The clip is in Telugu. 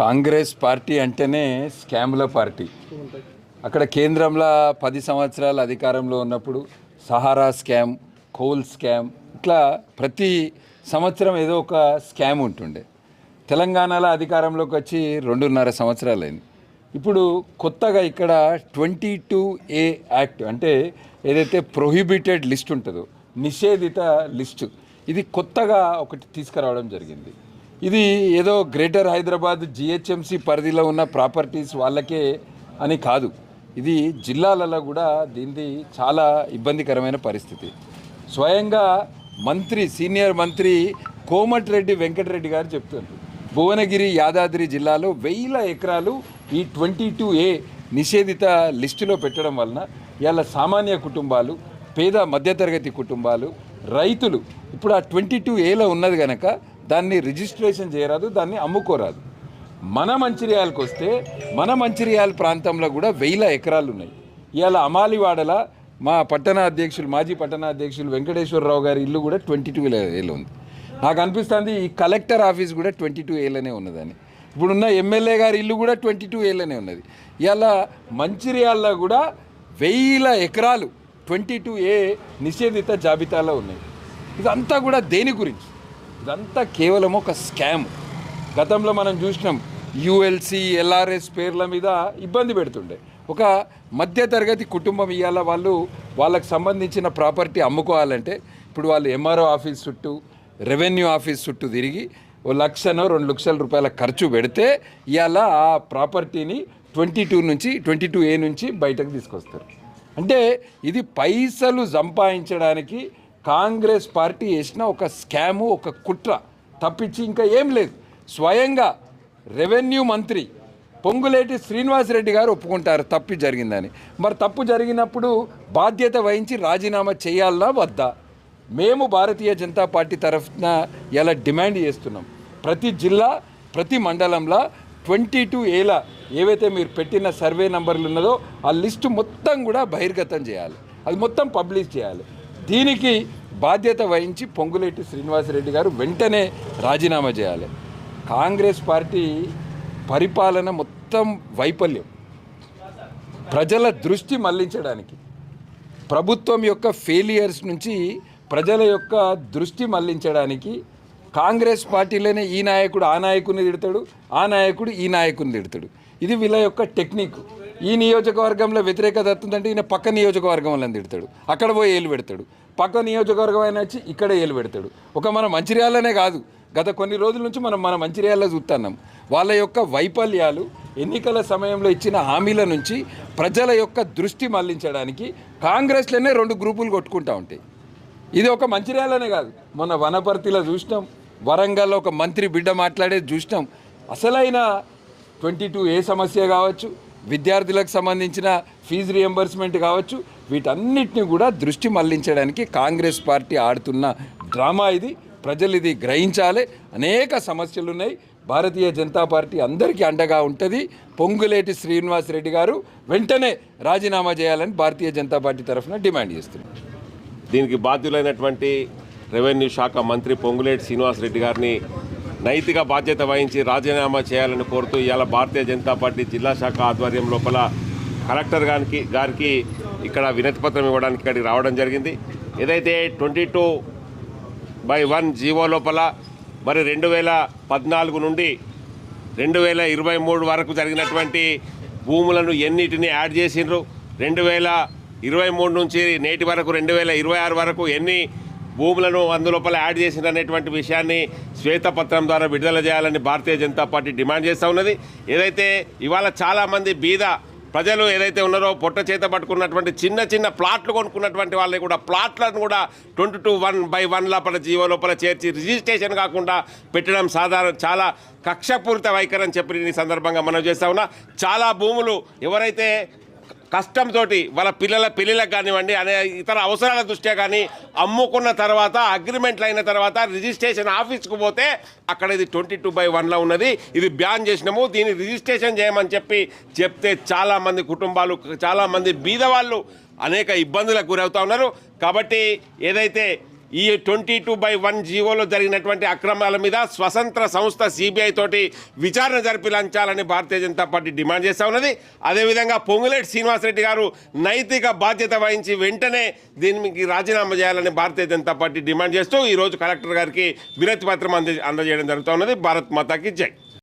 కాంగ్రెస్ పార్టీ అంటేనే స్కామ్ల పార్టీ. అక్కడ కేంద్రంలో 10 సంవత్సరాల అధికారంలో ఉన్నప్పుడు సహారా స్కామ్, కోల్ స్కామ్, ఇట్లా ప్రతి సంవత్సరం ఏదో ఒక స్కామ్ ఉంటుండే. తెలంగాణలో అధికారంలోకి వచ్చి 2.5 సంవత్సరాలైంది. ఇప్పుడు కొత్తగా ఇక్కడ 22A యాక్ట్ అంటే ఏదైతే ప్రొహిబిటెడ్ లిస్ట్ ఉంటుందో, నిషేధిత లిస్టు, ఇది కొత్తగా ఒకటి తీసుకురావడం జరిగింది. ఇది ఏదో గ్రేటర్ హైదరాబాద్ జిహెచ్ఎంసీ పరిధిలో ఉన్న ప్రాపర్టీస్ వాళ్ళకే అని కాదు, ఇది జిల్లాలలో కూడా దీనిది చాలా ఇబ్బందికరమైన పరిస్థితి. స్వయంగా మంత్రి, సీనియర్ మంత్రి కోమటిరెడ్డి వెంకటరెడ్డి గారు చెప్తున్నారు, భువనగిరి యాదాద్రి జిల్లాలో 1000 ఎకరాలు ఈ 22A నిషేధిత లిస్టులో పెట్టడం వలన ఇవాళ సామాన్య కుటుంబాలు, పేద మధ్యతరగతి కుటుంబాలు, రైతులు ఇప్పుడు ఆ 22Aలో ఉన్నది కనుక దాన్ని రిజిస్ట్రేషన్ చేయరాదు, దాన్ని అమ్ముకోరాదు. మన మంచిర్యాలకు వస్తే మన మంచిర్యాల ప్రాంతంలో కూడా 1000 ఎకరాలు ఉన్నాయి. ఇవాళ అమాలివాడల మా పట్టణ అధ్యక్షులు, మాజీ పట్టణ అధ్యక్షులు వెంకటేశ్వరరావు గారి ఇల్లు కూడా 22Aలో ఉంది. నాకు అనిపిస్తుంది ఈ కలెక్టర్ ఆఫీస్ కూడా 22Aలోనే ఉన్నదని. ఇప్పుడున్న ఎమ్మెల్యే గారి ఇల్లు కూడా 22Aలోనే ఉన్నది. ఇవాళ మంచిర్యాలలో కూడా 1000 ఎకరాలు 22A నిషేధిత జాబితాలో ఉన్నాయి. ఇదంతా కూడా దేని గురించి? ఇదంతా కేవలం ఒక స్కామ్. గతంలో మనం చూసినాం, యుఎల్సి, ఎల్ఆర్ఎస్ పేర్ల మీద ఇబ్బంది పెడుతుండే. ఒక మధ్యతరగతి కుటుంబం ఇవాళ వాళ్ళకు సంబంధించిన ప్రాపర్టీ అమ్ముకోవాలంటే ఇప్పుడు వాళ్ళు ఎంఆర్ఓ ఆఫీస్ చుట్టూ, రెవెన్యూ ఆఫీస్ చుట్టూ తిరిగి 1 లక్షనో 2 లక్షల రూపాయల ఖర్చు పెడితే ఇవాళ ఆ ప్రాపర్టీని 22A నుంచి బయటకు తీసుకొస్తారు. అంటే ఇది పైసలు సంపాదించడానికి కాంగ్రెస్ పార్టీ చేసిన ఒక స్కాము, ఒక కుట్ర తప్పించి ఇంకా ఏం లేదు. స్వయంగా రెవెన్యూ మంత్రి పొంగులేటి శ్రీనివాసరెడ్డి గారు ఒప్పుకుంటారు తప్పు జరిగిందని. మరి తప్పు జరిగినప్పుడు బాధ్యత వహించి రాజీనామా చేయాలా వద్దా? మేము భారతీయ జనతా పార్టీ తరఫున ఇలా డిమాండ్ చేస్తున్నాం. ప్రతి జిల్లా, ప్రతి మండలంలో 22Aల ఏవైతే మీరు పెట్టిన సర్వే నంబర్లు ఉన్నదో ఆ లిస్టు మొత్తం కూడా బహిర్గతం చేయాలి, అది మొత్తం పబ్లిష్ చేయాలి. దీనికి బాధ్యత వహించి పొంగులేటి శ్రీనివాసరెడ్డి గారు వెంటనే రాజీనామా చేయాలి. కాంగ్రెస్ పార్టీ పరిపాలన మొత్తం వైఫల్యం. ప్రజల దృష్టి మళ్లించడానికి, ప్రభుత్వం యొక్క ఫెయిలియర్స్ నుంచి ప్రజల యొక్క దృష్టి మళ్లించడానికి కాంగ్రెస్ పార్టీలోనే ఈ నాయకుడు ఆ నాయకుడిని తిడతాడు, ఆ నాయకుడు ఈ నాయకుడిని తిడతాడు. ఇది వీళ్ళ యొక్క టెక్నిక్. ఈ నియోజకవర్గంలో వ్యతిరేకత వస్తుందంటే ఈయన పక్క నియోజకవర్గంలో తిడతాడు, అక్కడ పోయి ఏలు పెడతాడు. పక్క నియోజకవర్గం అయినా వచ్చి ఇక్కడ ఏలు పెడతాడు. ఒక మన మంచిర్యాలనే కాదు, గత కొన్ని రోజుల నుంచి మన మంచిర్యాలలో చూస్తున్నాం. వాళ్ళ యొక్క వైఫల్యాలు, ఎన్నికల సమయంలో ఇచ్చిన హామీల నుంచి ప్రజల యొక్క దృష్టి మళ్లించడానికి కాంగ్రెస్లోనే 2 గ్రూపులు కొట్టుకుంటూ ఉంటాయి. ఇది ఒక మంచిర్యాలనే కాదు, మొన్న వనపర్తిలో చూసినాం, వరంగల్లో ఒక మంత్రి బిడ్డ మాట్లాడేది చూసినాం. అసలైన 22A సమస్య కావచ్చు, విద్యార్థులకు సంబంధించిన ఫీజు రియంబర్స్మెంట్ కావచ్చు, వీటన్నిటిని కూడా దృష్టి మళ్లించడానికి కాంగ్రెస్ పార్టీ ఆడుతున్న డ్రామా ఇది. ప్రజలు ఇది గ్రహించాలి. అనేక సమస్యలు ఉన్నాయి. భారతీయ జనతా పార్టీ అందరికీ అండగా ఉంటుంది. పొంగులేటి శ్రీనివాసరెడ్డి గారు వెంటనే రాజీనామా చేయాలని భారతీయ జనతా పార్టీ తరఫున డిమాండ్ చేస్తున్నారు. దీనికి బాధ్యులైనటువంటి రెవెన్యూ శాఖ మంత్రి పొంగులేటి శ్రీనివాసరెడ్డి గారిని నైతిక బాధ్యత వహించి రాజీనామా చేయాలని కోరుతూ ఇవాళ భారతీయ జనతా పార్టీ జిల్లా శాఖ ఆధ్వర్యం లోపల కలెక్టర్ గారికి ఇక్కడ వినతిపత్రం ఇవ్వడానికి ఇక్కడికి రావడం జరిగింది. ఏదైతే 22/1 జీవో లోపల మరి 2014 నుండి 2023 వరకు జరిగినటువంటి భూములను ఎన్నిటిని యాడ్ చేసిండ్రు, 2023 నుంచి నేటి వరకు 2026 వరకు ఎన్ని భూములను అందులోపల యాడ్ చేసిందనేటువంటి విషయాన్ని శ్వేతపత్రం ద్వారా విడుదల చేయాలని భారతీయ జనతా పార్టీ డిమాండ్ చేస్తూ ఉన్నది. ఏదైతే ఇవాళ చాలామంది బీద ప్రజలు ఏదైతే ఉన్నారో పొట్ట చేత పట్టుకున్నటువంటి చిన్న ప్లాట్లు కొనుక్కున్నటువంటి వాళ్ళని కూడా ప్లాట్లను కూడా 22/1 లోపల జీవో లోపల చేర్చి రిజిస్ట్రేషన్ కాకుండా పెట్టడం చాలా కక్షపూరిత వైఖరి చెప్పి ఈ సందర్భంగా మనం చేస్తా ఉన్నా. చాలా భూములు ఎవరైతే కష్టంతో వాళ్ళ పిల్లల పెళ్ళిళ్ళకు కానివ్వండి, అనే ఇతర అవసరాల దృష్ట్యా కానీ అమ్ముకున్న తర్వాత అగ్రిమెంట్లు అయిన తర్వాత రిజిస్ట్రేషన్ ఆఫీస్కు పోతే అక్కడ ఇది 22/1లో ఉన్నది, ఇది బ్యాన్ చేసినాము, దీన్ని రిజిస్ట్రేషన్ చేయమని చెప్తే చాలామంది కుటుంబాలు, చాలామంది బీదవాళ్ళు అనేక ఇబ్బందులకు గురవుతూ ఉన్నారు. కాబట్టి ఏదైతే ఈ 22/1 జీవోలో జరిగినటువంటి అక్రమాల మీద స్వతంత్ర సంస్థ సిబిఐ తోటి విచారణ జరిపించాలని భారతీయ జనతా పార్టీ డిమాండ్ చేస్తూ ఉన్నది. అదేవిధంగా పొంగులేటి శ్రీనివాసరెడ్డి గారు నైతిక బాధ్యత వహించి వెంటనే దీనికి రాజీనామా చేయాలని భారతీయ జనతా పార్టీ డిమాండ్ చేస్తూ ఈరోజు కలెక్టర్ గారికి వినతి పత్రం అందజేయడం జరుగుతూ ఉన్నది. భారత్ మాతాకి జై.